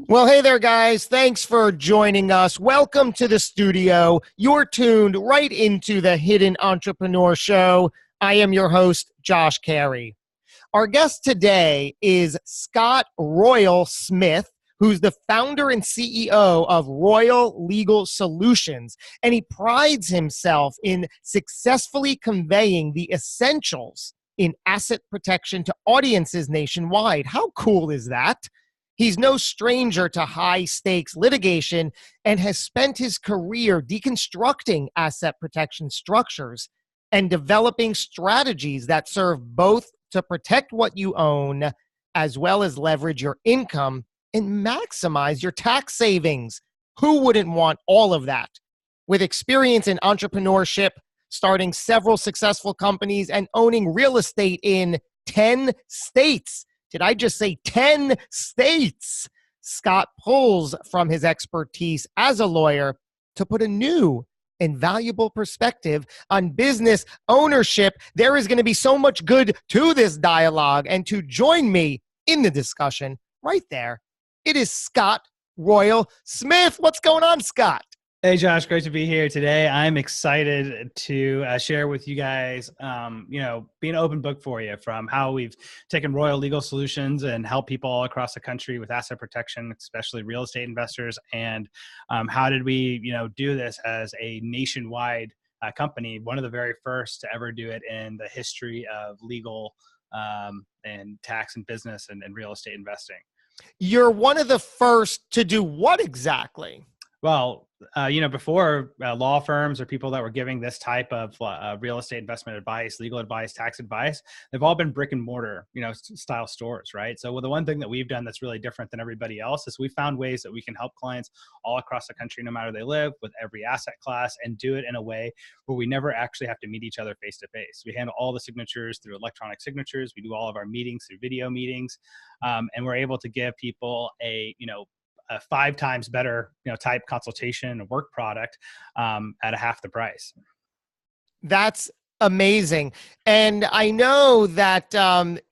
Well, hey there, guys. Thanks for joining us. Welcome to the studio. You're tuned right into the Hidden Entrepreneur Show. I am your host, Josh Carey. Our guest today is Scott Royal Smith, who's the founder and CEO of Royal Legal Solutions, and he prides himself in successfully conveying the essentials in asset protection to audiences nationwide. How cool is that? He's no stranger to high-stakes litigation and has spent his career deconstructing asset protection structures and developing strategies that serve both to protect what you own as well as leverage your income and maximize your tax savings. Who wouldn't want all of that? With experience in entrepreneurship, starting several successful companies, and owning real estate in 10 states. Did I just say 10 states? Scott pulls from his expertise as a lawyer to put a new and valuable perspective on business ownership. There is going to be so much good to this dialogue. And to join me in the discussion right there, it is Scott Royal Smith. What's going on, Scott? Hey, Josh, great to be here today. I'm excited to share with you guys, be an open book for you from how we've taken Royal Legal Solutions and help people all across the country with asset protection, especially real estate investors. And how did we, do this as a nationwide company, one of the very first to ever do it in the history of legal and tax and business and real estate investing. You're one of the first to do what exactly? Well, before law firms or people that were giving this type of real estate investment advice, legal advice, tax advice, they've all been brick and mortar, style stores, right? So the one thing that we've done that's really different than everybody else is we found ways that we can help clients all across the country, no matter they live, with every asset class, and do it in a way where we never actually have to meet each other face to face. We handle all the signatures through electronic signatures. We do all of our meetings through video meetings, and we're able to give people a 5 times better, type consultation and work product at a half the price. That's amazing. And I know that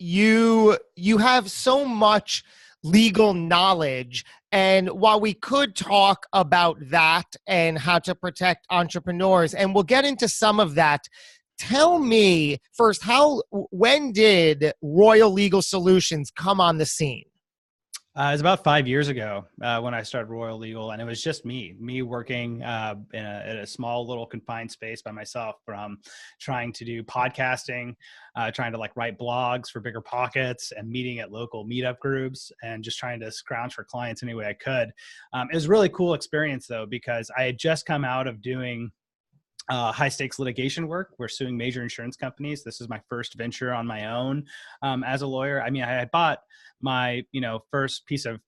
you have so much legal knowledge. And while we could talk about that and how to protect entrepreneurs, and we'll get into some of that, tell me first, when did Royal Legal Solutions come on the scene? It was about 5 years ago when I started Royal Legal, and it was just me working in a small little confined space by myself, from trying to do podcasting, trying to write blogs for Bigger Pockets, and meeting at local meetup groups, and just trying to scrounge for clients any way I could. It was a really cool experience though, because I had just come out of doing high stakes litigation work. We're suing major insurance companies. This is my first venture on my own as a lawyer. I mean, I had bought my, first piece of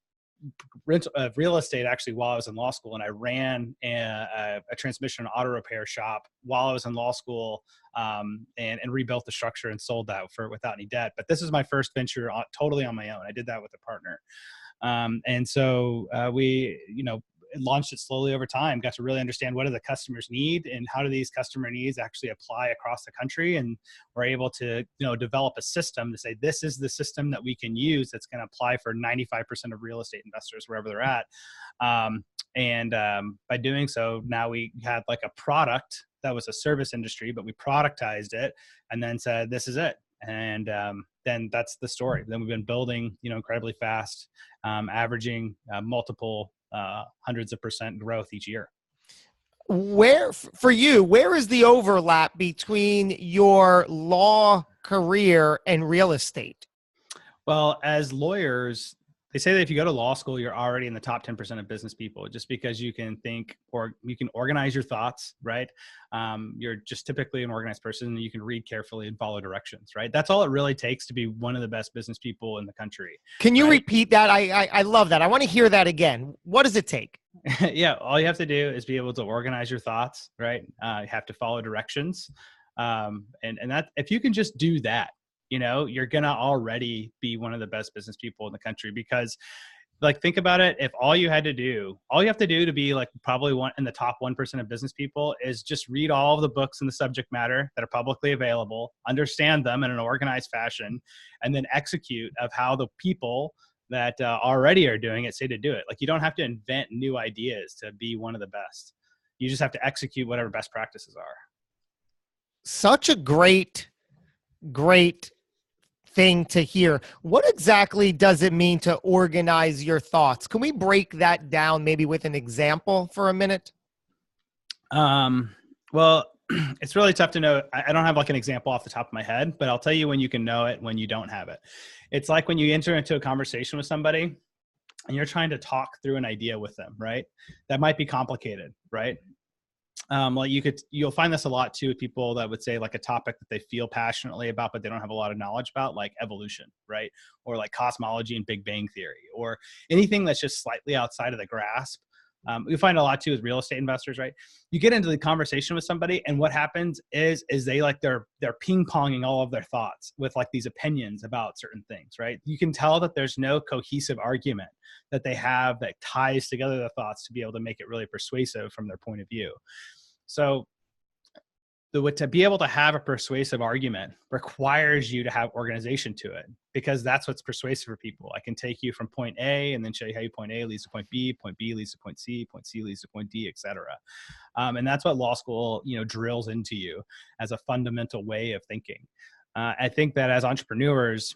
real estate actually while I was in law school, and I ran a transmission and auto repair shop while I was in law school, and rebuilt the structure and sold that without any debt. But this is my first venture totally on my own. I did that with a partner. And so we, launched it slowly over time, got to really understand what do the customers need and how do these customer needs actually apply across the country. And we're able to, develop a system to say, this is the system that we can use that's going to apply for 95% of real estate investors wherever they're at. By doing so, now we had a product that was a service industry, but we productized it and then said, this is it. And then that's the story. Then we've been building, incredibly fast, averaging multiple hundreds of percent growth each year. Where is the overlap between your law career and real estate? Well, as lawyers, they say that if you go to law school, you're already in the top 10% of business people, just because you can think or you can organize your thoughts, right? You're just typically an organized person, and you can read carefully and follow directions, right? That's all it really takes to be one of the best business people in the country. Can you repeat that? I love that. I want to hear that again. What does it take? Yeah, all you have to do is be able to organize your thoughts, right? You have to follow directions. And that, if you can just do that, you're going to already be one of the best business people in the country. Because think about it. If all you have to do to be probably one in the top 1% of business people is just read all of the books in the subject matter that are publicly available, understand them in an organized fashion, and then execute of how the people that already are doing it say to do it. Like, you don't have to invent new ideas to be one of the best. You just have to execute whatever best practices are. Such a great thing to hear. What exactly does it mean to organize your thoughts? Can we break that down maybe with an example for a minute? Well, it's really tough to know. I don't have like an example off the top of my head, but I'll tell you when you can know it, when you don't have it. It's like when you enter into a conversation with somebody and you're trying to talk through an idea with them, right? That might be complicated, right? Like you'll find this a lot too with people that would say like a topic that they feel passionately about, but they don't have a lot of knowledge about, like evolution, right? Or like cosmology and Big Bang theory, or anything that's just slightly outside of the grasp. We find a lot too with real estate investors, right? You get into the conversation with somebody, and what happens is they like they're ping ponging all of their thoughts with like these opinions about certain things, right? You can tell that there's no cohesive argument that they have that ties together the thoughts to be able to make it really persuasive from their point of view. So to be able to have a persuasive argument requires you to have organization to it, because that's what's persuasive for people. I can take you from point A and then show you how point A leads to point B leads to point C leads to point D, etc. And that's what law school, drills into you as a fundamental way of thinking. I think that as entrepreneurs,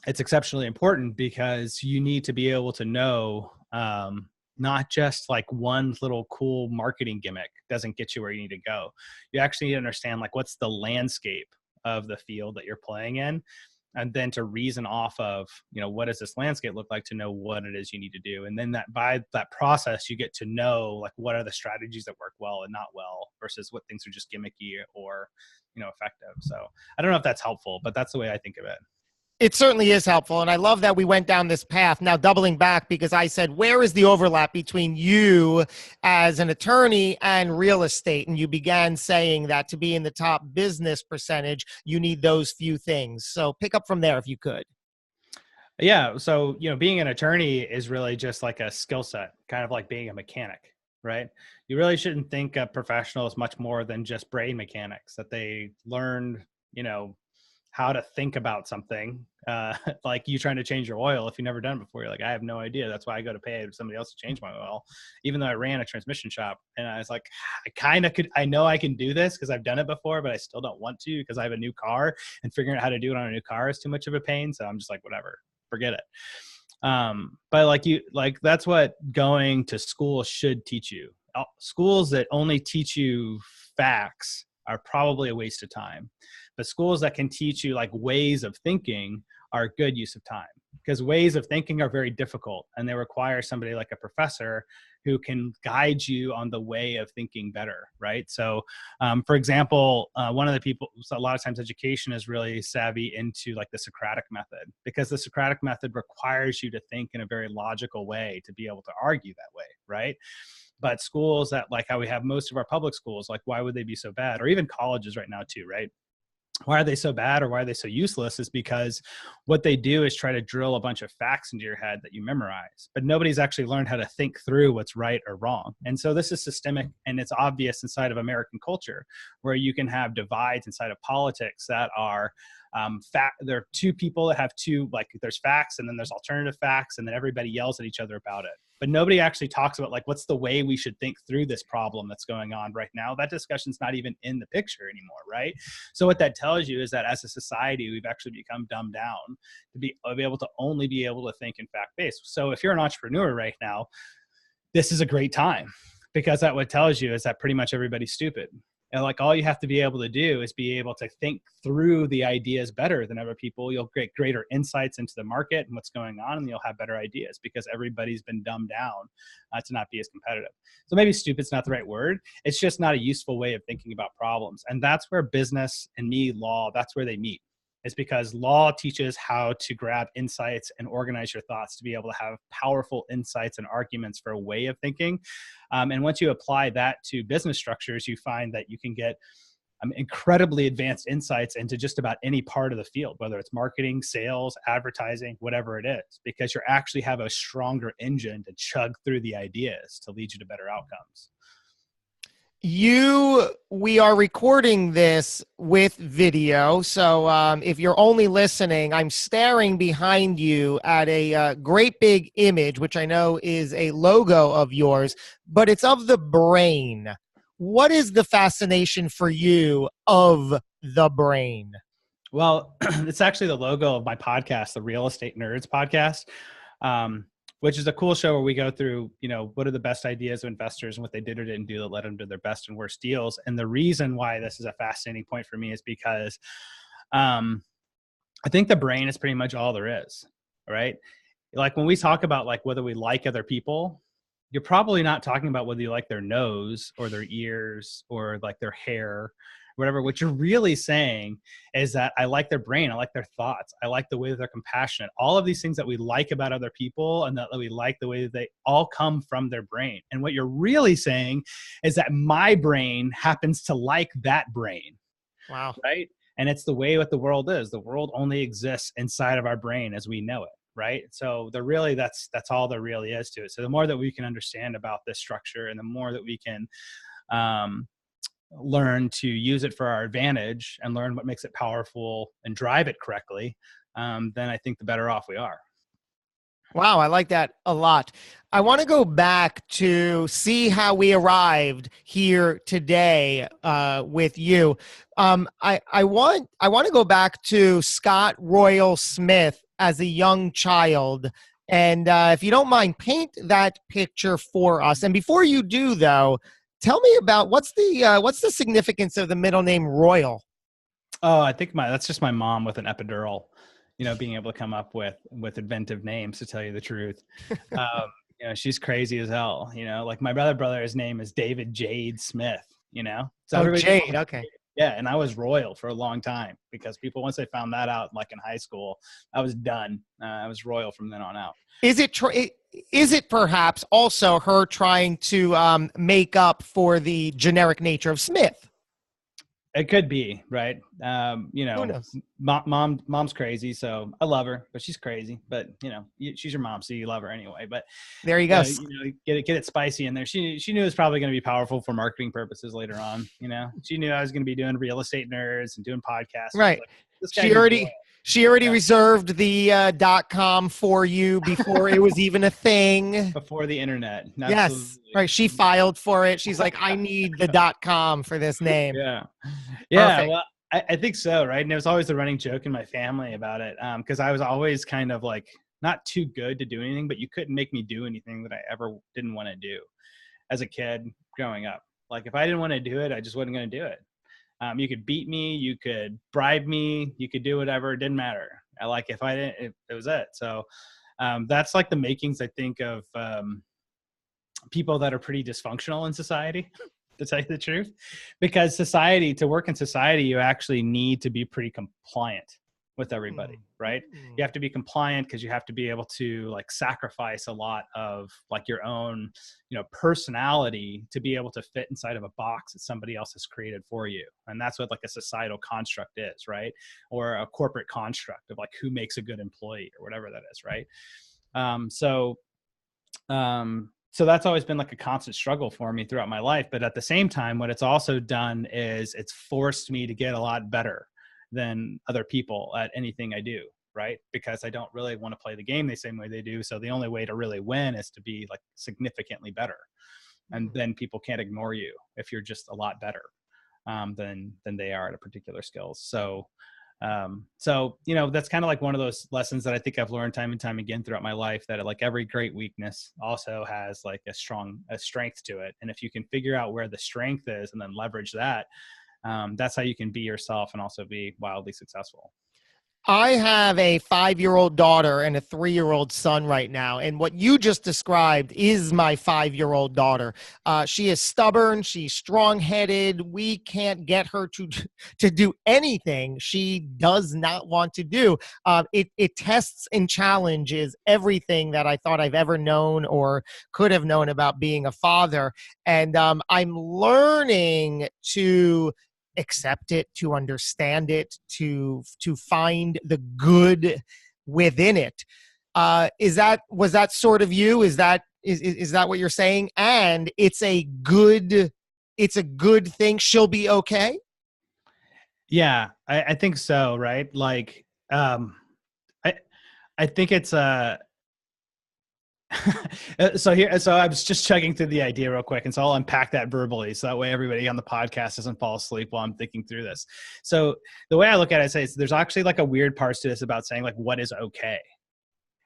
it's exceptionally important because you need to be able to know, not just like one little cool marketing gimmick doesn't get you where you need to go. You actually need to understand like what's the landscape of the field that you're playing in, and then to reason off of, what does this landscape look like, to know what it is you need to do. And then that by that process, you get to know like what are the strategies that work well and not well versus what things are just gimmicky or, effective. So I don't know if that's helpful, but that's the way I think of it. It certainly is helpful. And I love that we went down this path. Now, doubling back, because I said, where is the overlap between you as an attorney and real estate? And you began saying that to be in the top business percentage, you need those few things. So pick up from there if you could. Yeah. So, being an attorney is really just like a skill set, kind of like being a mechanic, right? You really shouldn't think of professionals much more than just brain mechanics, that they learned, how to think about something, like you trying to change your oil. If you've never done it before, you're like, I have no idea. That's why I go to pay somebody else to change my oil, even though I ran a transmission shop. And I was like, I know I can do this because I've done it before, but I still don't want to because I have a new car, and figuring out how to do it on a new car is too much of a pain. So I'm just like, whatever, forget it. But that's what going to school should teach you. Schools that only teach you facts are probably a waste of time. But schools that can teach you like ways of thinking are a good use of time, because ways of thinking are very difficult and they require somebody like a professor who can guide you on the way of thinking better, right? So, for example, one of the people, so a lot of times education is really savvy into like the Socratic method, because the Socratic method requires you to think in a very logical way to be able to argue that way, right? But schools that, like how we have most of our public schools, like why would they be so bad? Or even colleges right now too, right? Why are they so bad or why are they so useless is because what they do is try to drill a bunch of facts into your head that you memorize, but nobody's actually learned how to think through what's right or wrong. And so this is systemic, and it's obvious inside of American culture, where you can have divides inside of politics that are there are two people that have there's facts and then there's alternative facts, and then everybody yells at each other about it. But nobody actually talks about like, what's the way we should think through this problem that's going on right now? That discussion's not even in the picture anymore, right? So what that tells you is that as a society, we've actually become dumbed down to be able to only be able to think in fact-based. So if you're an entrepreneur right now, this is a great time, because that what tells you is that pretty much everybody's stupid. And like all you have to be able to do is be able to think through the ideas better than other people. You'll get greater insights into the market and what's going on, and you'll have better ideas because everybody's been dumbed down to not be as competitive. So maybe stupid's not the right word. It's just not a useful way of thinking about problems. And that's where business and law, that's where they meet. It's because law teaches how to grab insights and organize your thoughts to be able to have powerful insights and arguments for a way of thinking. And once you apply that to business structures, you find that you can get incredibly advanced insights into just about any part of the field, whether it's marketing, sales, advertising, whatever it is, because you actually have a stronger engine to chug through the ideas to lead you to better outcomes. We are recording this with video. So if you're only listening, I'm staring behind you at a great big image, which I know is a logo of yours, but it's of the brain. What is the fascination for you of the brain? Well, it's actually the logo of my podcast, the Real Estate Nerds podcast, which is a cool show where we go through, what are the best ideas of investors and what they did or didn't do that led them to their best and worst deals. And the reason why this is a fascinating point for me is because I think the brain is pretty much all there is, right? Like when we talk about like whether we like other people, you're probably not talking about whether you like their nose or their ears or like their hair, whatever. What you're really saying is that I like their brain. I like their thoughts. I like the way that they're compassionate. All of these things that we like about other people and that we like the way that they all come from their brain. And what you're really saying is that my brain happens to like that brain. Wow. Right? And it's the way what the world is. The world only exists inside of our brain as we know it. Right. So that's all there really is to it. So the more that we can understand about this structure and the more that we can learn to use it for our advantage and learn what makes it powerful and drive it correctly, then I think the better off we are. Wow, I like that a lot. I want to go back to see how we arrived here today with you. I want to go back to Scott Royal Smith as a young child. And if you don't mind, paint that picture for us. And before you do, though, tell me about what's the significance of the middle name Royal? Oh, I think that's just my mom with an epidural, being able to come up with inventive names, to tell you the truth. She's crazy as hell, like my brother, his name is David Jade Smith, So Jade. Okay. Yeah. And I was Royal for a long time because people, once they found that out, like in high school, I was done. I was Royal from then on out. Is it perhaps also her trying to make up for the generic nature of Smith? It could be, right? Who knows? Mom's crazy, so I love her, but she's crazy. But she's your mom, so you love her anyway. But there you go. Get it spicy in there. She knew it was probably going to be powerful for marketing purposes later on. She knew I was going to be doing Real Estate Nerds and doing podcasts. Right. Like, she already reserved the .com for you before it was even a thing. Before the internet. Absolutely. Yes. Right. She filed for it. She's like, I need the .com for this name. Yeah. Perfect. Well, I think so. Right. And it was always the running joke in my family about it. Cause I was always kind of like not too good to do anything, but you couldn't make me do anything that I ever didn't want to do as a kid growing up. Like if I didn't want to do it, I just wasn't going to do it. You could beat me, you could bribe me, you could do whatever. It didn't matter. If I didn't, it was it. So that's like the makings, I think, of people that are pretty dysfunctional in society, to tell you the truth. Because to work in society, you actually need to be pretty compliant with everybody, right? You have to be compliant because you have to be able to like sacrifice a lot of like your own, personality to be able to fit inside of a box that somebody else has created for you. And that's what like a societal construct is, right? Or a corporate construct of like who makes a good employee or whatever that is, right? So that's always been like a constant struggle for me throughout my life. But at the same time, what it's also done is it's forced me to get a lot better than other people at anything I do, right? Because I don't really want to play the game the same way they do. So the only way to really win is to be like significantly better. And then people can't ignore you if you're just a lot better than they are at a particular skills. So that's kind of like one of those lessons that I think I've learned time and time again throughout my life, that like every great weakness also has like a strength to it. And if you can figure out where the strength is and then leverage that, that's how you can be yourself and also be wildly successful. I have a 5-year-old daughter and a 3-year-old son right now. And what you just described is my 5-year-old daughter. She is stubborn. She's strong-headed. We can't get her to do anything she does not want to do. It tests and challenges everything that I thought I've ever known or could have known about being a father. And I'm learning to accept it, to understand it, to find the good within it. Was that sort of you? Is that what you're saying? And it's a good it's a good thing, she'll be okay? Yeah, I think so. Right. Like, I, I think it's, so I was just checking through the idea real quick, and so I'll unpack that verbally, so that way everybody on the podcast doesn't fall asleep while I'm thinking through this. So the way I look at it, I say there's actually like a weird part to this about saying like what is okay.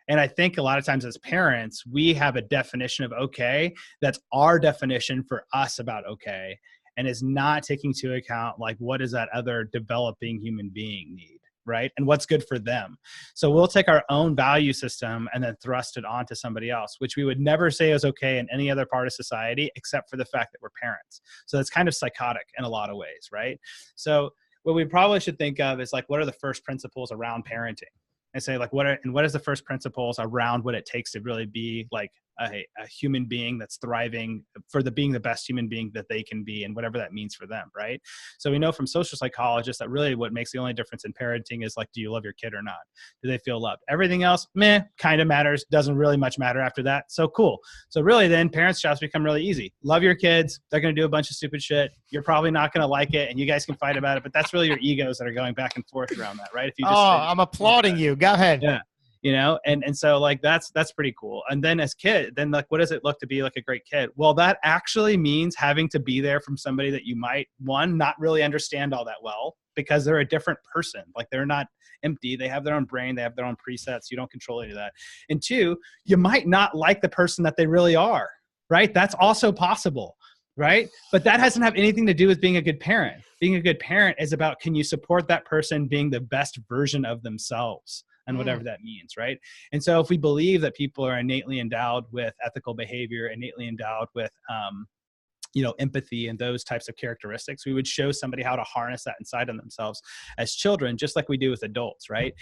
And I think a lot of times as parents, we have a definition of okay that's our definition for us about okay, and is not taking into account like what does that other developing human being need, right? And what's good for them. So we'll take our own value system and then thrust it onto somebody else, which we would never say is okay in any other part of society, except for the fact that we're parents. So that's kind of psychotic in a lot of ways, right? So what we probably should think of is like, what are the first principles around parenting? And say like, what is the first principles around what it takes to really be like a human being that's thriving for being the best human being that they can be, and whatever that means for them, right? So we know from social psychologists that really what makes the only difference in parenting is like, do you love your kid or not? Do they feel loved? Everything else, meh, kind of matters, doesn't really much matter after that. So cool. So really then parents' jobs become really easy. Love your kids. They're going to do a bunch of stupid shit. You're probably not going to like it, and you guys can fight about it, but that's really your egos that are going back and forth around that, right? If you just I'm applauding you. Go ahead. yeah. And so like that's pretty cool. And then as kid, then like what does it look to be like a great kid? Well, that actually means having to be there from somebody that you might not really understand all that well, because they're a different person. Like they're not empty. They have their own brain, they have their own presets. You don't control any of that. And two, you might not like the person that they really are, right? That's also possible. Right. But that doesn't have anything to do with being a good parent. Being a good parent is about, can you support that person being the best version of themselves? And whatever that means, right? And so if we believe that people are innately endowed with ethical behavior, innately endowed with empathy and those types of characteristics, we would show somebody how to harness that inside of themselves as children, just like we do with adults, right?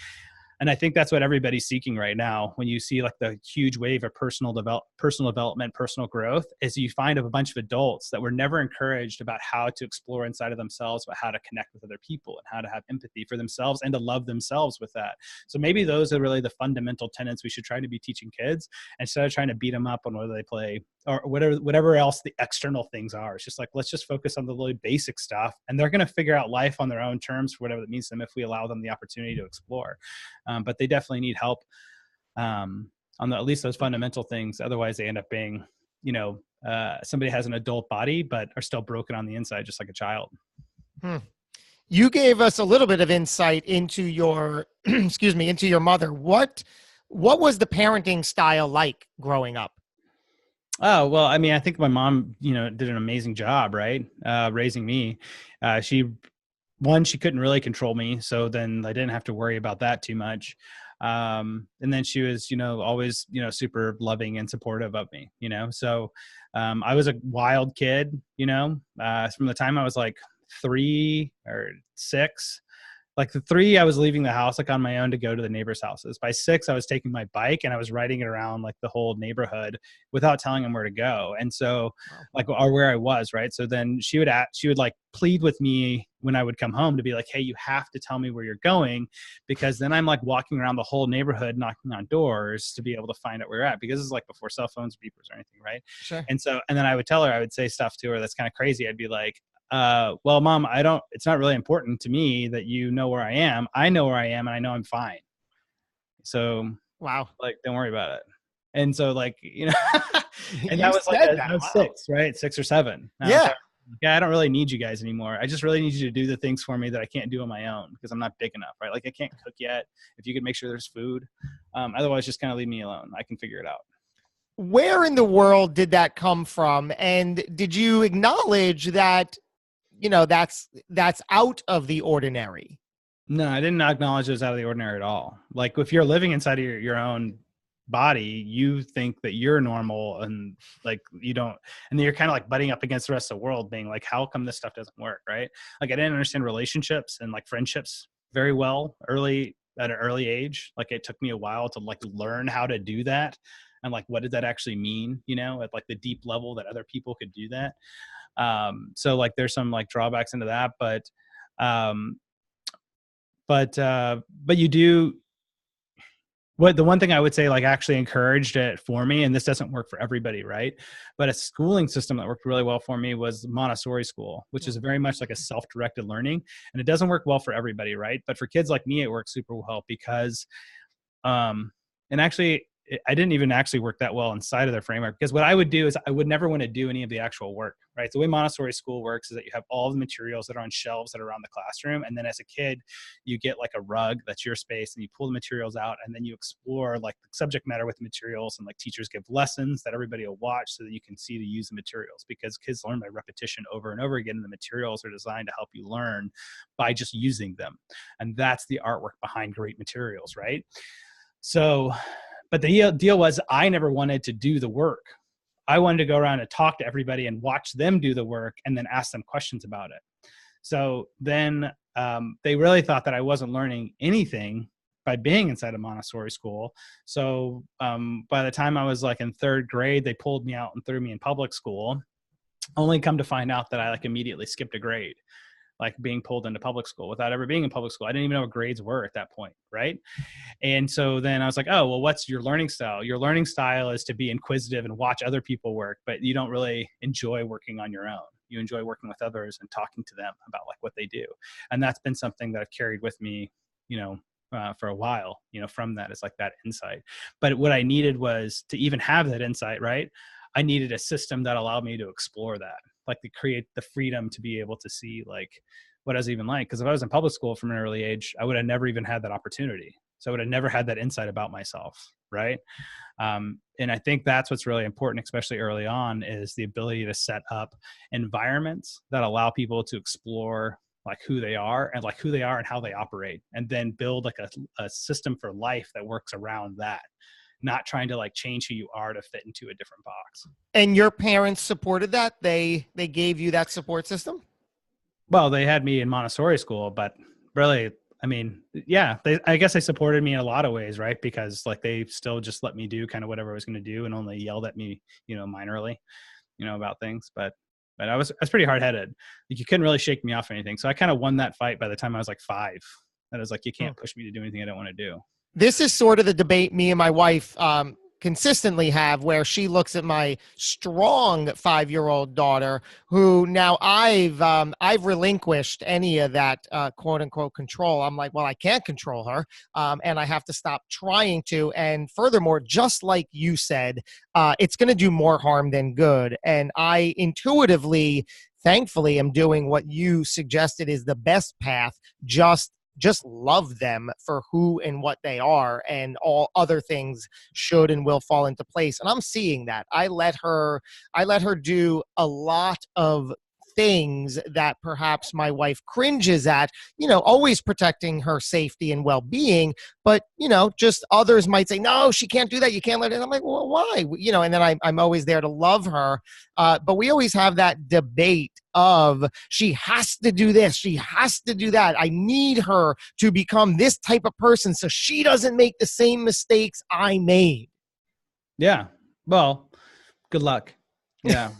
And I think that's what everybody's seeking right now. When you see like the huge wave of personal development, personal growth, is you find a bunch of adults that were never encouraged about how to explore inside of themselves, but how to connect with other people and how to have empathy for themselves and to love themselves with that. So maybe those are really the fundamental tenets we should try to be teaching kids, instead of trying to beat them up on whether they play or whatever else the external things are. It's just like, let's just focus on the really basic stuff, and they're going to figure out life on their own terms for whatever that means to them if we allow them the opportunity to explore. But they definitely need help on at least those fundamental things. Otherwise they end up being, somebody has an adult body, but are still broken on the inside, just like a child. You gave us a little bit of insight into your, into your mother. What was the parenting style like growing up? Oh, well, I mean, I think my mom, did an amazing job, right? Raising me. She couldn't really control me, so then I didn't have to worry about that too much. And then she was, always, super loving and supportive of me, so I was a wild kid, from the time I was like 3 or 6. Like the 3, I was leaving the house like on my own to go to the neighbors' houses. By 6, I was taking my bike and I was riding it around like the whole neighborhood without telling them where to go. And so or where I was, right? So then she would like plead with me when I would come home to be like, hey, you have to tell me where you're going, because then I'm like walking around the whole neighborhood knocking on doors to be able to find out where you're at, because it's like before cell phones, beepers or anything, right? Sure. And then I would tell her, I would say stuff to her that's kind of crazy. I'd be like, well, Mom, it's not really important to me that you know where I am. I know where I am and I know I'm fine. So wow, like, don't worry about it. And so like, and that was like, I was 6, right? 6 or 7. Yeah. I don't really need you guys anymore. I just really need you to do the things for me that I can't do on my own, because I'm not big enough, right? Like I can't cook yet. If you could make sure there's food, otherwise just kind of leave me alone. I can figure it out. Where in the world did that come from? And did you acknowledge that, that's out of the ordinary? No, I didn't acknowledge it was out of the ordinary at all. Like if you're living inside of your own body, you think that you're normal, and like you don't, and then you're kind of like butting up against the rest of the world, being like, how come this stuff doesn't work, right? Like I didn't understand relationships and like friendships very well at an early age. Like it took me a while to like learn how to do that, and like what did that actually mean, at like the deep level that other people could do that. So like there's some like drawbacks into that, but you do, the one thing I would say like actually encouraged it for me, and this doesn't work for everybody, right? But a schooling system that worked really well for me was Montessori school, which is very much like a self-directed learning. And it doesn't work well for everybody, right? But for kids like me, it works super well because, and actually, I didn't even actually work that well inside of their framework, because what I would do is I would never want to do any of the actual work, right? The way Montessori school works is that you have all the materials that are on shelves that are around the classroom. And then as a kid, you get like a rug that's your space, and you pull the materials out, and then you explore like the subject matter with the materials, and like teachers give lessons that everybody will watch so that you can see to use the materials, because kids learn by repetition over and over again. And the materials are designed to help you learn by just using them. And that's the artwork behind great materials, right? So, but the deal was I never wanted to do the work. I wanted to go around and talk to everybody and watch them do the work and then ask them questions about it. So then they really thought that I wasn't learning anything by being inside a Montessori school. So by the time I was like in third grade, they pulled me out and threw me in public school, only come to find out that I like immediately skipped a grade, like being pulled into public school without ever being in public school. I didn't even know what grades were at that point, right? And so then I was like, oh, well, what's your learning style? Your learning style is to be inquisitive and watch other people work, but you don't really enjoy working on your own. You enjoy working with others and talking to them about like what they do. And that's been something that I've carried with me, for a while, from that is like that insight. But what I needed was to even have that insight, right? I needed a system that allowed me to explore that, like to create the freedom to be able to see like what I was even like. Because if I was in public school from an early age, I would have never even had that opportunity. So I would have never had that insight about myself, right? And I think that's what's really important, especially early on, is the ability to set up environments that allow people to explore like who they are and how they operate, and then build like a system for life that works around that, not trying to like change who you are to fit into a different box. And your parents supported that? They gave you that support system? Well, they had me in Montessori school, but really, I mean, yeah, I guess they supported me in a lot of ways, right? Because like they still just let me do kind of whatever I was going to do and only yelled at me, minorly, about things. But I was pretty hard headed. Like you couldn't really shake me off or anything. So I kind of won that fight by the time I was like 5. That was like, you can't push me to do anything I don't want to do. This is sort of the debate me and my wife consistently have, where she looks at my strong 5-year-old daughter, who now I've relinquished any of that quote unquote control. I'm like, well, I can't control her, and I have to stop trying to. And furthermore, just like you said, it's going to do more harm than good. And I intuitively, thankfully, am doing what you suggested is the best path. Just love them for who and what they are, and all other things should and will fall into place. And I'm seeing that. I let her do a lot of things that perhaps my wife cringes at, always protecting her safety and well-being. But, just others might say, no, she can't do that. You can't let it. And I'm like, well, why? And then I'm always there to love her. But we always have that debate of she has to do this. She has to do that. I need her to become this type of person so she doesn't make the same mistakes I made. Yeah. Well, good luck. Yeah.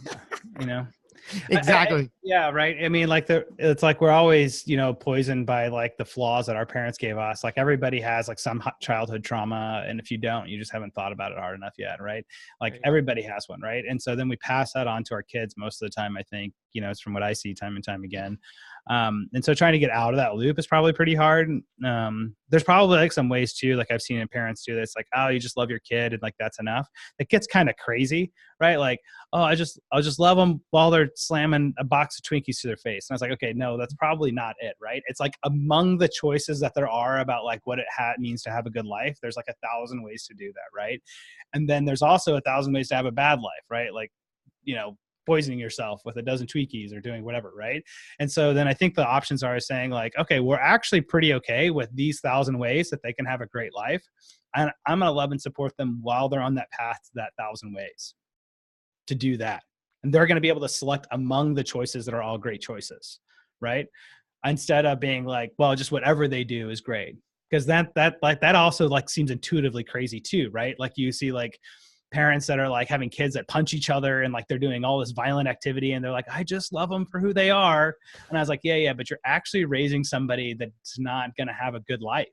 Exactly. Yeah. Right. I mean, like it's like, we're always, poisoned by like the flaws that our parents gave us. Like everybody has like some childhood trauma. And if you don't, you just haven't thought about it hard enough yet. Right. Like everybody has one. Right. And so then we pass that on to our kids most of the time, I think, it's from what I see time and time again. And so trying to get out of that loop is probably pretty hard. There's probably like some ways too, like I've seen parents do this, like, oh, you just love your kid and like that's enough. It gets kind of crazy, right? Like, oh, I'll just love them while they're slamming a box of Twinkies to their face. And I was like, okay, no, that's probably not it, right? It's like among the choices that there are about like what it means to have a good life, there's like 1,000 ways to do that, right? And then there's also 1,000 ways to have a bad life, right? Like, poisoning yourself with a dozen Twinkies or doing whatever, right? And so then I think the options are saying like, okay, we're actually pretty okay with these 1,000 ways that they can have a great life. And I'm going to love and support them while they're on that path to that 1,000 ways to do that. And they're going to be able to select among the choices that are all great choices, right? Instead of being like, well, just whatever they do is great. Because that also like seems intuitively crazy too, right? Like you see like parents that are like having kids that punch each other and like they're doing all this violent activity and they're like, I just love them for who they are. And I was like, yeah, but you're actually raising somebody that's not going to have a good life.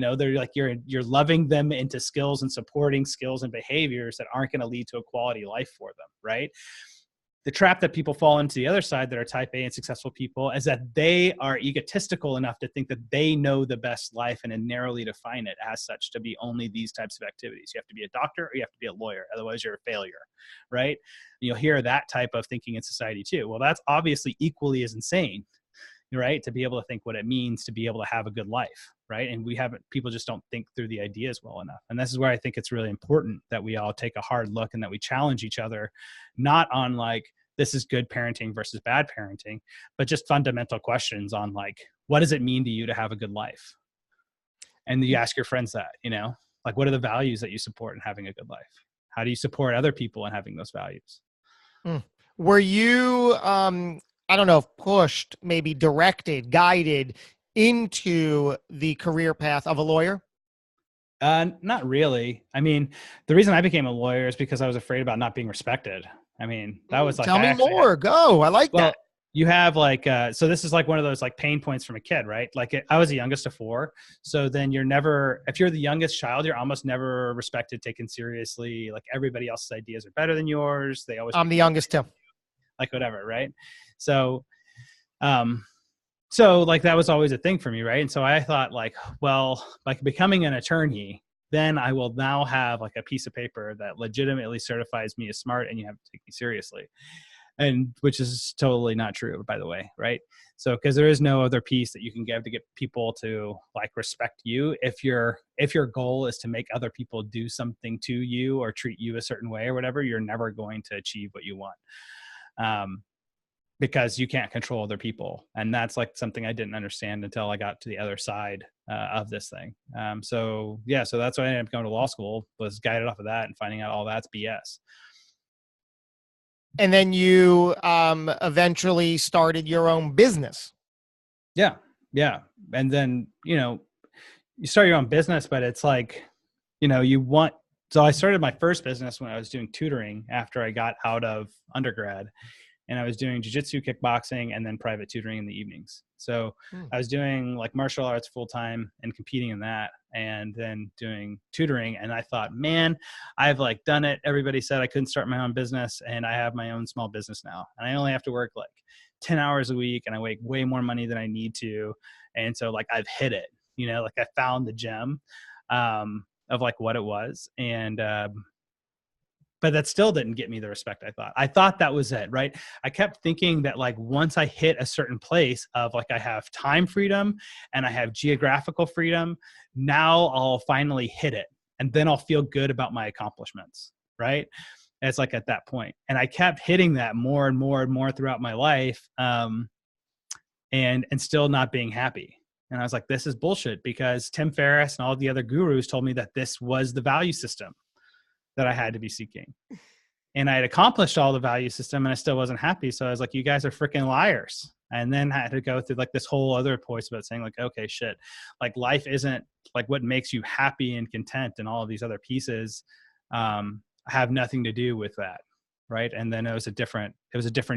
They're like, you're loving them into skills and supporting skills and behaviors that aren't going to lead to a quality life for them, right? The trap that people fall into the other side that are type A and successful people is that they are egotistical enough to think that they know the best life and then narrowly define it as such to be only these types of activities. You have to be a doctor or you have to be a lawyer. Otherwise you're a failure, right? You'll hear that type of thinking in society too. Well, that's obviously equally as insane, right? To be able to think what it means to be able to have a good life, right? And people just don't think through the ideas well enough. And this is where I think it's really important that we all take a hard look and that we challenge each other, not on like, this is good parenting versus bad parenting, but just fundamental questions on like, what does it mean to you to have a good life? And you ask your friends that, like, what are the values that you support in having a good life? How do you support other people in having those values? Were you, I don't know, pushed, maybe directed, guided into the career path of a lawyer? Not really. I mean, the reason I became a lawyer is because I was afraid about not being respected. I mean, that was like, tell me more. Go. I like that. You have like, so this is like one of those like pain points from a kid, right? Like I was the youngest of 4. So then if you're the youngest child, you're almost never respected, taken seriously. Like everybody else's ideas are better than yours. I'm the youngest too. Like whatever. Right. So like that was always a thing for me. Right. And so I thought like, well, like becoming an attorney, then I will now have like a piece of paper that legitimately certifies me as smart and you have to take me seriously. And which is totally not true, by the way. Right. So, because there is no other piece that you can give to get people to like respect you. If your goal is to make other people do something to you or treat you a certain way or whatever, you're never going to achieve what you want. Because you can't control other people. And that's like something I didn't understand until I got to the other side of this thing. So that's why I ended up going to law school, was guided off of that and finding out all that's BS. And then you eventually started your own business. Yeah. And then, you start your own business, but it's like, so I started my first business when I was doing tutoring after I got out of undergrad. And I was doing jiu-jitsu, kickboxing, and then private tutoring in the evenings. So I was doing like martial arts full time and competing in that, and then doing tutoring. And I thought, man, I've like done it. Everybody said I couldn't start my own business, and I have my own small business now. And I only have to work like 10 hours a week, and I make way more money than I need to. And so like I've hit it, like I found the gem of like what it was. And but that still didn't get me the respect I thought. I thought that was it, right? I kept thinking that like once I hit a certain place of like I have time freedom and I have geographical freedom, now I'll finally hit it. And then I'll feel good about my accomplishments, right? It's like at that point. And I kept hitting that more and more and more throughout my life, and still not being happy. And I was like, this is bullshit, because Tim Ferriss and all the other gurus told me that this was the value system that I had to be seeking. And I had accomplished all the value system and I still wasn't happy. So I was like, you guys are freaking liars. And then I had to go through like this whole other voice about saying like, okay, shit, like life isn't like what makes you happy and content, and all of these other pieces have nothing to do with that. Right. And then it was a different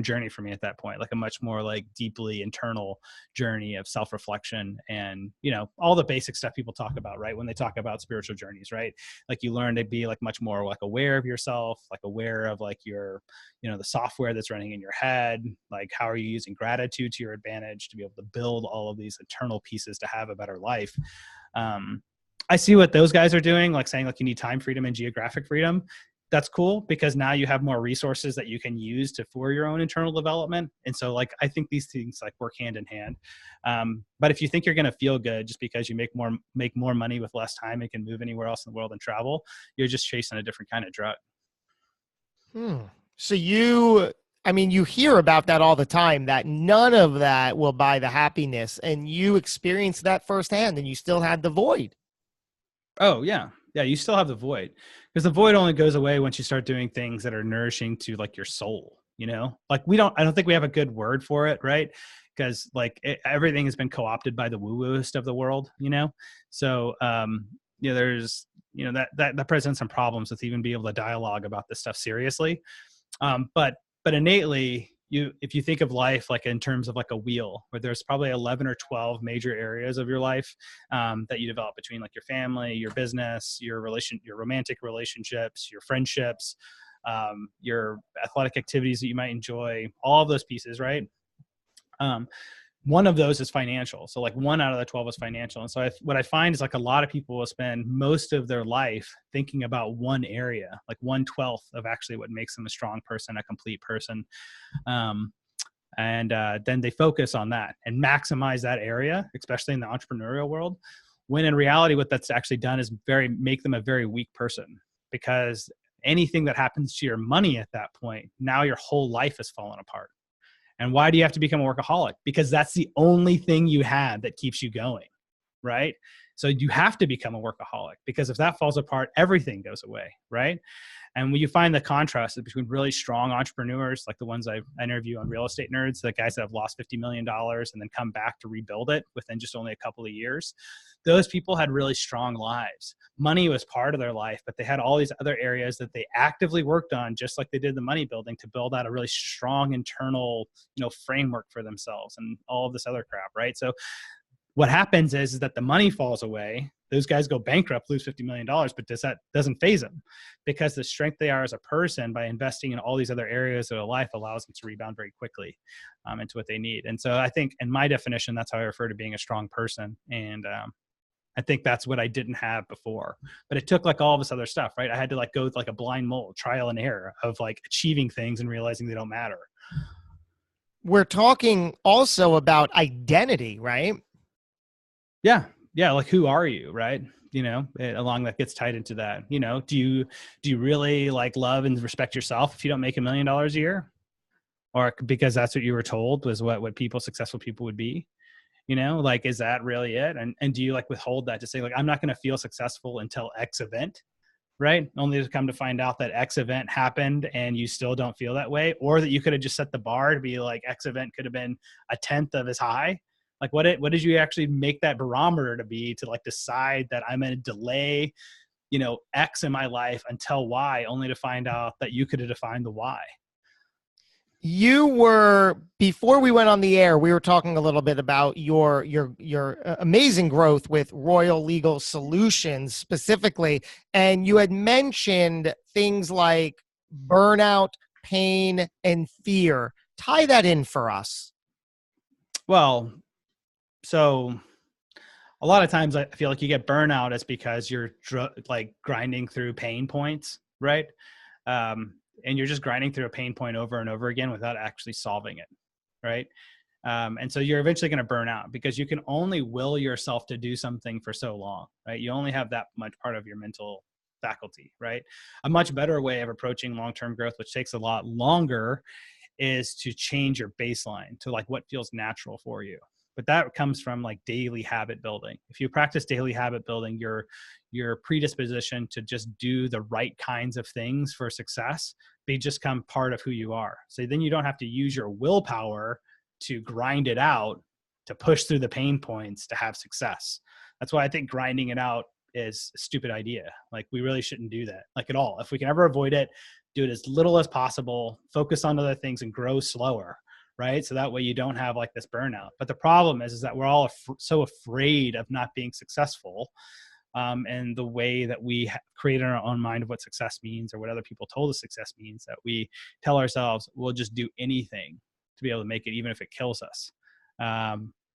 journey for me at that point, like a much more like deeply internal journey of self-reflection and, all the basic stuff people talk about, right? When they talk about spiritual journeys, right? Like you learn to be like much more like aware of yourself, like aware of like your, the software that's running in your head, like how are you using gratitude to your advantage to be able to build all of these internal pieces to have a better life. I see what those guys are doing, like saying like you need time freedom and geographic freedom. That's cool, because now you have more resources that you can use for your own internal development. And so like, I think these things like work hand in hand. But if you think you're going to feel good just because you make more money with less time and can move anywhere else in the world and travel, you're just chasing a different kind of drug. So you hear about that all the time, that none of that will buy the happiness, and you experienced that firsthand and you still had the void. Oh yeah. Yeah. You still have the void, because the void only goes away once you start doing things that are nourishing to like your soul, like I don't think we have a good word for it. Right. Because like everything has been co-opted by the woo-wooist of the world, So, there's, that presents some problems with even being able to dialogue about this stuff seriously. But innately, if you think of life like in terms of like a wheel, where there's probably 11 or 12 major areas of your life that you develop between like your family, your business, your romantic relationships, your friendships, your athletic activities that you might enjoy, all of those pieces, right? One of those is financial. So like 1 out of the 12 is financial. And so what I find is like a lot of people will spend most of their life thinking about one area, like 1/12 of actually what makes them a strong person, a complete person. Then they focus on that and maximize that area, especially in the entrepreneurial world. When in reality, what that's actually done is make them a very weak person, because anything that happens to your money at that point, now your whole life has fallen apart. And why do you have to become a workaholic? Because that's the only thing you have that keeps you going, right? So you have to become a workaholic, because if that falls apart, everything goes away, right? And when you find the contrast between really strong entrepreneurs, like the ones I interview on Real Estate Nerds, the guys that have lost $50 million and then come back to rebuild it within just only a couple of years, those people had really strong lives. Money was part of their life, but they had all these other areas that they actively worked on, just like they did the money building, to build out a really strong internal, framework for themselves and all of this other crap, right? So what happens is that the money falls away. Those guys go bankrupt, lose $50 million, but that doesn't phase them, because the strength they are as a person by investing in all these other areas of their life allows them to rebound very quickly into what they need. And so I think in my definition, that's how I refer to being a strong person. And I think that's what I didn't have before, but it took like all this other stuff, right? I had to like go with like a blind mold, trial and error of like achieving things and realizing they don't matter. We're talking also about identity, right? Yeah. Like, who are you? Right. Along that gets tied into that, do you really like love and respect yourself if you don't make $1 million a year, or because that's what you were told was what successful people would be, like, is that really it? And do you like withhold that to say like, I'm not going to feel successful until X event, right? Only to come to find out that X event happened and you still don't feel that way, or that you could have just set the bar to be like, X event could have been 1/10 of as high. Like what did you actually make that barometer to be, to like decide that I'm going to delay, X in my life until Y, only to find out that you could have defined the Y. You were, before we went on the air, we were talking a little bit about your amazing growth with Royal Legal Solutions specifically, and you had mentioned things like burnout, pain, and fear. Tie that in for us. Well, so a lot of times I feel like you get burnout is because you're like grinding through pain points, right? And you're just grinding through a pain point over and over again without actually solving it, right? And so you're eventually going to burn out, because you can only will yourself to do something for so long, right? You only have that much part of your mental faculty, right? A much better way of approaching long-term growth, which takes a lot longer, is to change your baseline to like what feels natural for you. But that comes from like daily habit building. If you practice daily habit building, your predisposition to just do the right kinds of things for success, they just come part of who you are. So then you don't have to use your willpower to grind it out, to push through the pain points to have success. That's why I think grinding it out is a stupid idea. Like, we really shouldn't do that, like, at all. If we can ever avoid it, do it as little as possible, focus on other things, and grow slower, right? So that way you don't have like this burnout. But the problem is that we're all so afraid of not being successful, and the way that we create in our own mind of what success means, or what other people told us success means, that we tell ourselves we'll just do anything to be able to make it, even if it kills us.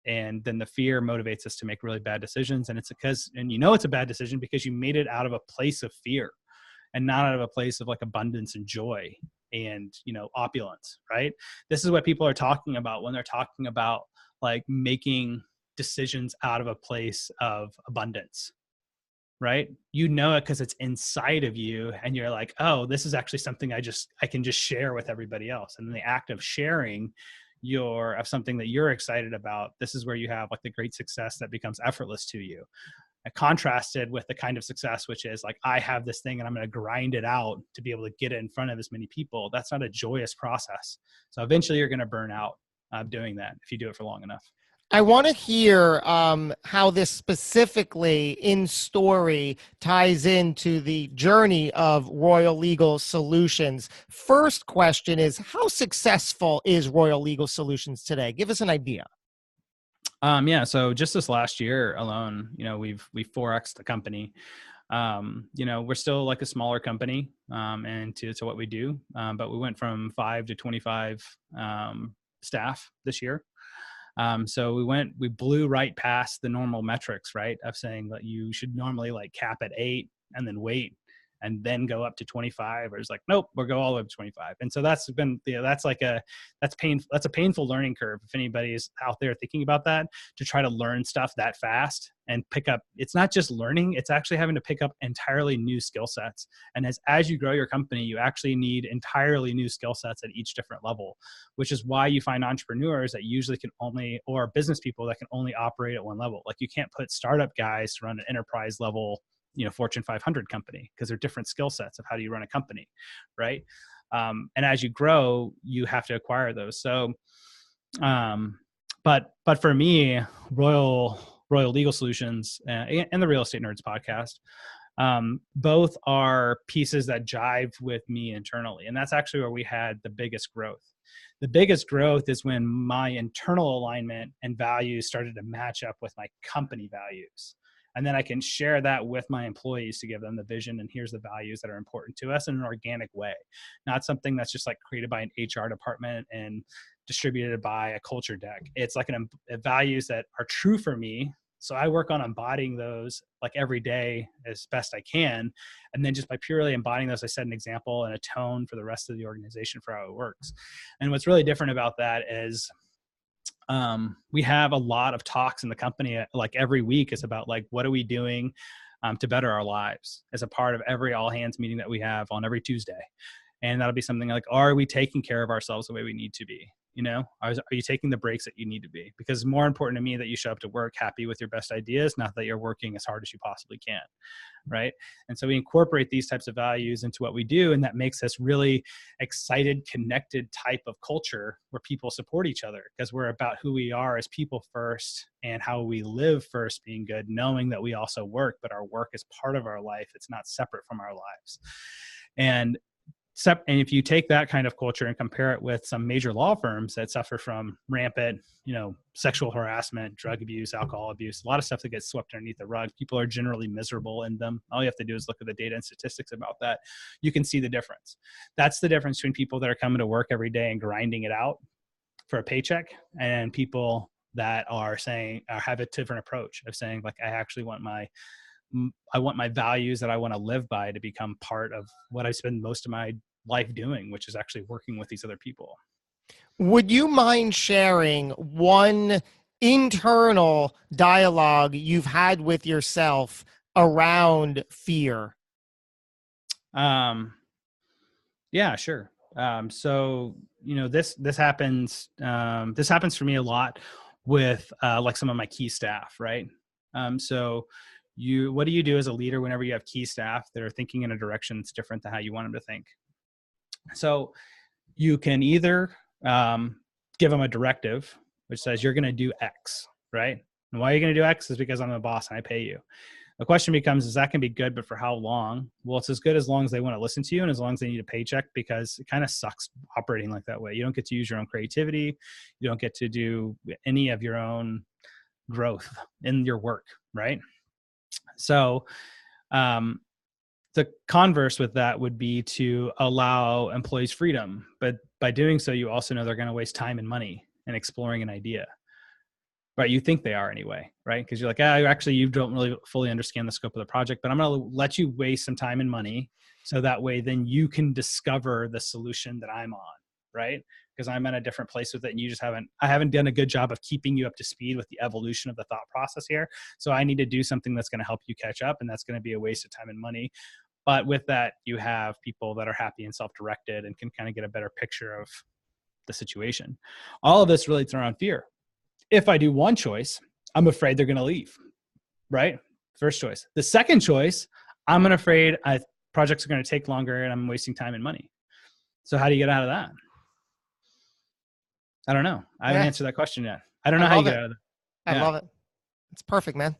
And then the fear motivates us to make really bad decisions. And it's a bad decision because you made it out of a place of fear, and not out of a place of like abundance and joy and, opulence, right? This is what people are talking about when they're talking about like making decisions out of a place of abundance, right? You know it because it's inside of you, and you're like, oh, this is actually something I can just share with everybody else. And in the act of sharing of something that you're excited about, this is where you have like the great success that becomes effortless to you. Contrasted with the kind of success, which is like, I have this thing and I'm going to grind it out to be able to get it in front of as many people. That's not a joyous process. So eventually you're going to burn out doing that if you do it for long enough. I want to hear how this specifically in story ties into the journey of Royal Legal Solutions. First question is, how successful is Royal Legal Solutions today? Give us an idea. Yeah. So just this last year alone, we've 4X'd the company. We're still like a smaller company, and to what we do. But we went from 5 to 25 staff this year. So we blew right past the normal metrics, right? Of saying that you should normally like cap at 8 and then wait and then go up to 25, or it's like, nope, we'll go all the way up to 25. And so that's been, that's a painful learning curve. If anybody is out there thinking about that, to try to learn stuff that fast and pick up, it's not just learning, it's actually having to pick up entirely new skill sets. And as you grow your company, you actually need entirely new skill sets at each different level, which is why you find entrepreneurs that usually or business people that can only operate at one level. Like you can't put startup guys to run an enterprise level, Fortune 500 company, because they're different skill sets of how do you run a company, right? And as you grow, you have to acquire those. So, but for me, Royal Legal Solutions and the Real Estate Nerds podcast, both are pieces that jive with me internally, and that's actually where we had the biggest growth. The biggest growth is when my internal alignment and values started to match up with my company values. And then I can share that with my employees to give them the vision and here's the values that are important to us in an organic way, not something that's just like created by an HR department and distributed by a culture deck. It's like values that are true for me. So I work on embodying those like every day as best I can. And then just by purely embodying those, I set an example and a tone for the rest of the organization for how it works. And what's really different about that is we have a lot of talks in the company, like every week is about like, what are we doing to better our lives, as a part of every all hands meeting that we have on every Tuesday. And that'll be something like, are we taking care of ourselves the way we need to be? Are you taking the breaks that you need to be? Because it's more important to me that you show up to work happy with your best ideas, not that you're working as hard as you possibly can. Right. And so we incorporate these types of values into what we do. And that makes us really excited, connected type of culture where people support each other, because we're about who we are as people first and how we live first being good, knowing that we also work, but our work is part of our life. It's not separate from our lives. And if you take that kind of culture and compare it with some major law firms that suffer from rampant, sexual harassment, drug abuse, alcohol abuse, a lot of stuff that gets swept underneath the rug, people are generally miserable in them. All you have to do is look at the data and statistics about that. You can see the difference. That's the difference between people that are coming to work every day and grinding it out for a paycheck, and people that are have a different approach of saying, like, I actually want my values that I want to live by to become part of what I spend most of my life doing, which is actually working with these other people. Would you mind sharing one internal dialogue you've had with yourself around fear? Yeah, sure. So, this happens for me a lot with like some of my key staff, right? So what do you do as a leader whenever you have key staff that are thinking in a direction that's different than how you want them to think? So you can either give them a directive, which says you're going to do X, right? And why are you going to do X is because I'm the boss and I pay you. The question becomes, is that can be good, but for how long? Well, it's as good as long as they want to listen to you and as long as they need a paycheck, because it kind of sucks operating like that way. You don't get to use your own creativity. You don't get to do any of your own growth in your work, right? So the converse with that would be to allow employees freedom. But by doing so, you also know they're going to waste time and money in exploring an idea. Right? You think they are anyway, right? Because you're like, actually, you don't really fully understand the scope of the project, but I'm going to let you waste some time and money. So that way, then you can discover the solution that I'm on, right? Because I'm in a different place with it. And you just I haven't done a good job of keeping you up to speed with the evolution of the thought process here. So I need to do something that's going to help you catch up. And that's going to be a waste of time and money. But with that, you have people that are happy and self-directed and can kind of get a better picture of the situation. All of this really throws around fear. If I do one choice, I'm afraid they're going to leave, right? First choice. The second choice, I'm afraid projects are going to take longer and I'm wasting time and money. So how do you get out of that? I don't know. I haven't answered that question yet. I don't know how you get out of that. I Yeah. love it. It's perfect, man.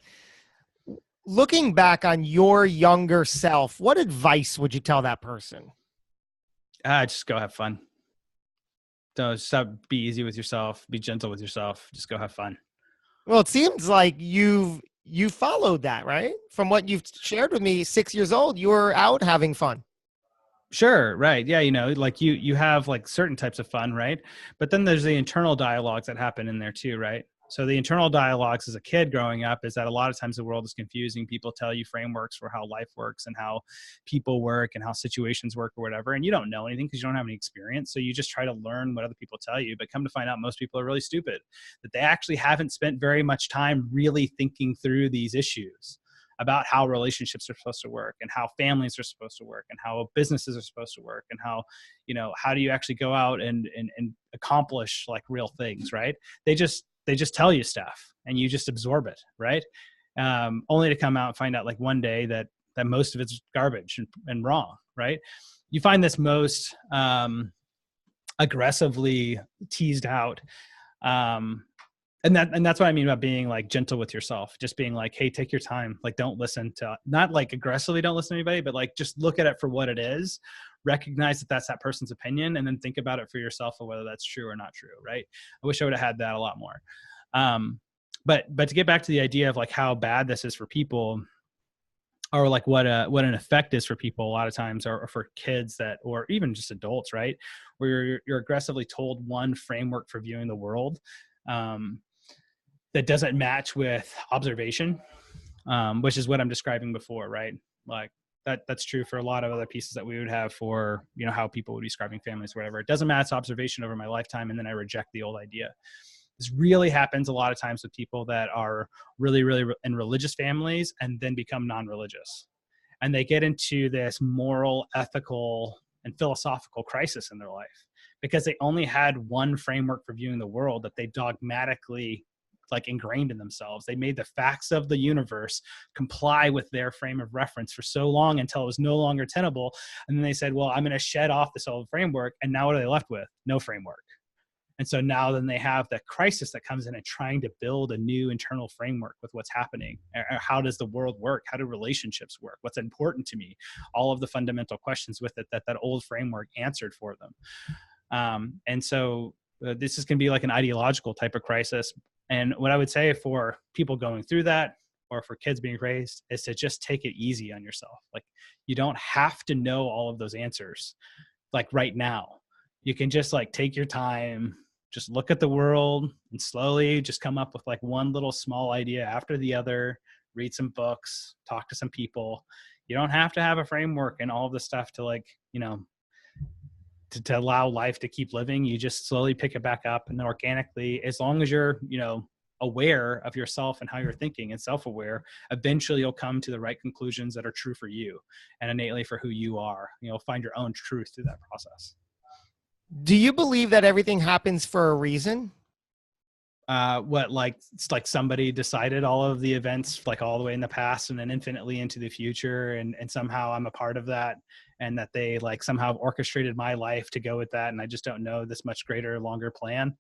Looking back on your younger self, what advice would you tell that person? Just go have fun. So stop, be easy with yourself, be gentle with yourself, just go have fun. Well, it seems like you followed that, right? From what you've shared with me, 6 years old, you were out having fun. Sure, right. Yeah, like you have like certain types of fun, right? But then there's the internal dialogues that happen in there too, right? So the internal dialogues as a kid growing up is that a lot of times the world is confusing. People tell you frameworks for how life works and how people work and how situations work or whatever, and you don't know anything because you don't have any experience. So you just try to learn what other people tell you, but come to find out most people are really stupid, that they actually haven't spent very much time really thinking through these issues about how relationships are supposed to work and how families are supposed to work and how businesses are supposed to work and how do you actually go out and accomplish like real things, right? They just tell you stuff and you just absorb it, right? Only to come out and find out like one day that most of it's garbage and wrong, right? You find this most aggressively teased out, and that's what I mean about being like gentle with yourself. Just being like, hey, take your time. Like, don't listen to, not like aggressively don't listen to anybody, but like just look at it for what it is. Recognize that that's that person's opinion, and then think about it for yourself of whether that's true or not true. Right? I wish I would have had that a lot more. But to get back to the idea of like how bad this is for people, or like what an effect is for people a lot of times, or for kids that, or even just adults, right? Where you're aggressively told one framework for viewing the world. That doesn't match with observation, which is what I'm describing before, right? Like that's true for a lot of other pieces that we would have for, how people would be describing families or whatever. It doesn't match observation over my lifetime, and then I reject the old idea. This really happens a lot of times with people that are really, really in religious families and then become non-religious. And they get into this moral, ethical, and philosophical crisis in their life because they only had one framework for viewing the world that they dogmatically like ingrained in themselves. They made the facts of the universe comply with their frame of reference for so long until it was no longer tenable. And then they said, well, I'm going to shed off this old framework. And now what are they left with? No framework. And so now then they have the crisis that comes in and trying to build a new internal framework with what's happening. How does the world work? How do relationships work? What's important to me? All of the fundamental questions with it that old framework answered for them. And so this is going to be like an ideological type of crisis. And what I would say for people going through that, or for kids being raised, is to just take it easy on yourself. Like, you don't have to know all of those answers like right now. You can just like take your time, just look at the world, and slowly just come up with like one little small idea after the other, read some books, talk to some people. You don't have to have a framework and all of this stuff to like, to allow life to keep living. You just slowly pick it back up, and then organically, as long as you're, aware of yourself and how you're thinking and self-aware, eventually you'll come to the right conclusions that are true for you and innately for who you are. You'll find your own truth through that process. Do you believe that everything happens for a reason? It's like somebody decided all of the events like all the way in the past and then infinitely into the future, and somehow I'm a part of that, and that they like somehow orchestrated my life to go with that, and I just don't know this much greater, longer plan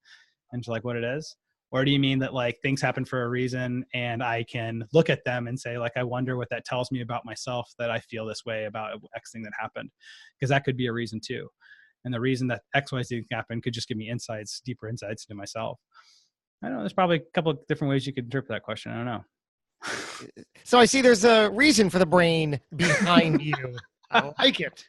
into like what it is? Or do you mean that like things happen for a reason and I can look at them and say like, I wonder what that tells me about myself that I feel this way about X thing that happened? Because that could be a reason too. And the reason that XYZ happened could just give me insights, deeper insights into myself. I don't know. There's probably a couple of different ways you could interpret that question. I don't know. So I see there's a reason for the brain behind you. I like it.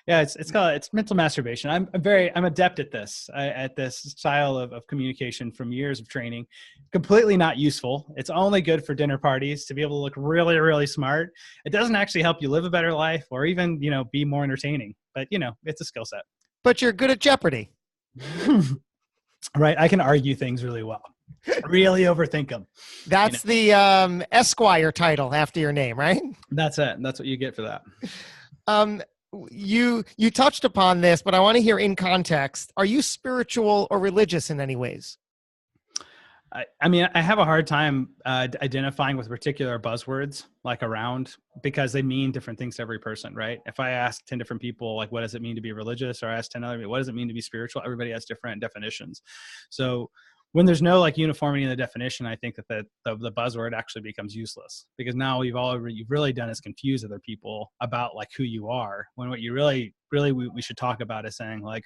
Yeah, it's mental masturbation. I'm adept at this, at this style of communication from years of training. Completely not useful. It's only good for dinner parties to be able to look really, really smart. It doesn't actually help you live a better life or even, be more entertaining, but it's a skill set. But you're good at Jeopardy. Right. I can argue things really well. Really overthink them. That's the Esquire title after your name, right? That's it. That's what you get for that. You touched upon this, but I want to hear in context. Are you spiritual or religious in any ways? I mean, I have a hard time identifying with particular buzzwords like around, because they mean different things to every person, right? If I ask 10 different people, like, what does it mean to be religious? Or I ask 10 other people, what does it mean to be spiritual? Everybody has different definitions. So when there's no like uniformity in the definition, I think that the buzzword actually becomes useless, because now you've really done is confuse other people about like who you are, when what you really we should talk about is saying like,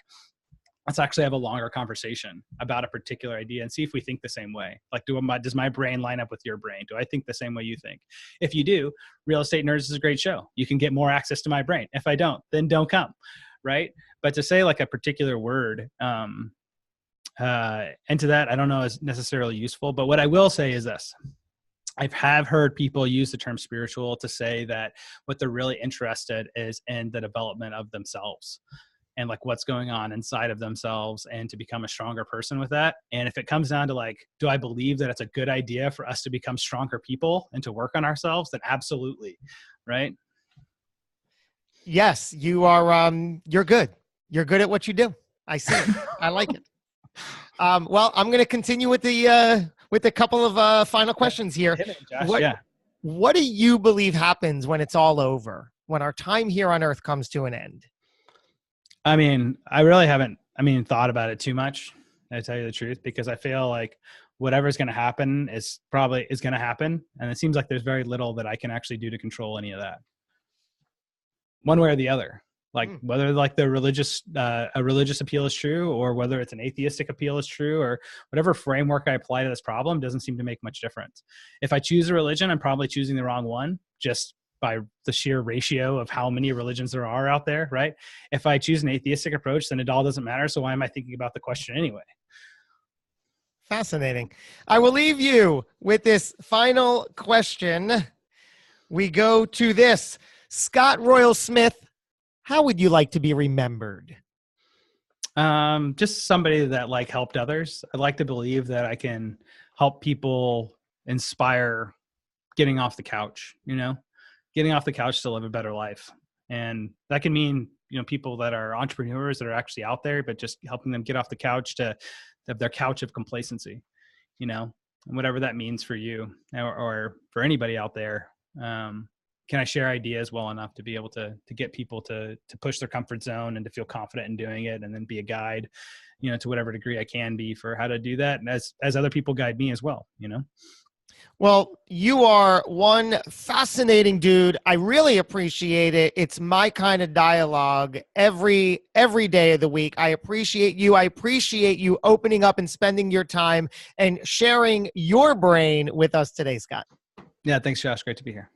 let's actually have a longer conversation about a particular idea and see if we think the same way. Like, does my brain line up with your brain? Do I think the same way you think? If you do, Real Estate Nerds is a great show. You can get more access to my brain. If I don't, then don't come, right? But to say like a particular word, and to that, I don't know is necessarily useful. But what I will say is this. I have heard people use the term spiritual to say that what they're really interested is in the development of themselves, and like what's going on inside of themselves, and to become a stronger person with that. And if it comes down to like, do I believe that it's a good idea for us to become stronger people and to work on ourselves? Then absolutely. Right. Yes, you are. You're good. You're good at what you do. I see it. I like it. Well, I'm going to continue with a couple of final questions here. Hit it, Josh. What do you believe happens when it's all over, when our time here on Earth comes to an end? I mean, I really haven't, thought about it too much, I tell you the truth, because I feel like whatever's going to happen is going to happen. And it seems like there's very little that I can actually do to control any of that, one way or the other. Like whether like a religious appeal is true, or whether it's an atheistic appeal is true, or whatever framework I apply to this problem doesn't seem to make much difference. If I choose a religion, I'm probably choosing the wrong one, just by the sheer ratio of how many religions there are out there, right? If I choose an atheistic approach, then it all doesn't matter. So why am I thinking about the question anyway? Fascinating. I will leave you with this final question. We go to this. Scott Royal Smith, how would you like to be remembered? Just somebody that like helped others. I'd like to believe that I can help people inspire getting off the couch, getting off the couch to live a better life. And that can mean, people that are entrepreneurs that are actually out there, but just helping them get off the couch to have their couch of complacency, and whatever that means for you or for anybody out there. Can I share ideas well enough to be able to get people to push their comfort zone and to feel confident in doing it, and then be a guide, to whatever degree I can be for how to do that. And as other people guide me as well, Well, you are one fascinating dude. I really appreciate it. It's my kind of dialogue every day of the week. I appreciate you. I appreciate you opening up and spending your time and sharing your brain with us today, Scott. Yeah, thanks, Josh. Great to be here.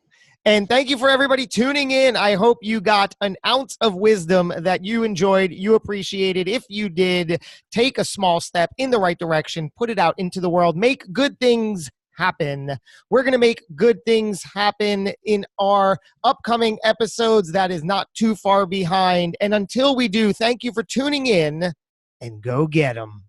And thank you for everybody tuning in. I hope you got an ounce of wisdom that you enjoyed, you appreciated. If you did, take a small step in the right direction, put it out into the world, make good things happen. We're going to make good things happen in our upcoming episodes. That is not too far behind. And until we do, thank you for tuning in, and go get 'em.